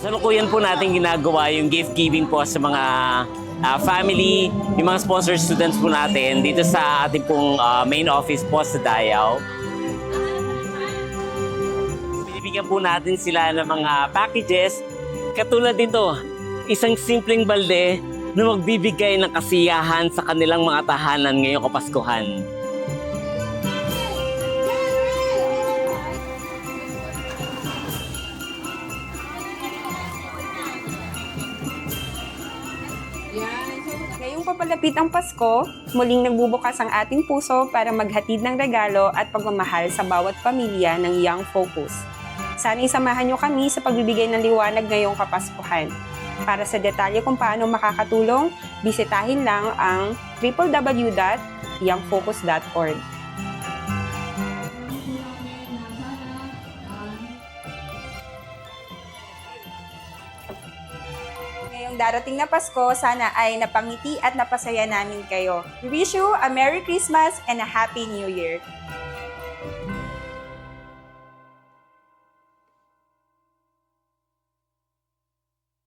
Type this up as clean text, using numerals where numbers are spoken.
Kasalukuyan po natin ginagawa yung gift giving po sa mga family, yung mga sponsor students po natin dito sa ating pong main office po sa Dayao. Binibigyan po natin sila ng mga packages katulad nito, isang simpleng balde na magbibigay ng kasiyahan sa kanilang mga tahanan ngayong Kapaskuhan. Ngayong papalapit ang Pasko, muling nagbubukas ang ating puso para maghatid ng regalo at pagmamahal sa bawat pamilya ng Young Focus. Sana'y samahan niyo kami sa pagbibigay ng liwanag ngayong Kapaskuhan. Para sa detalye kung paano makakatulong, bisitahin lang ang www.youngfocus.org. Ngayong darating na Pasko, sana ay napangiti at napasaya namin kayo. We wish you a Merry Christmas and a Happy New Year!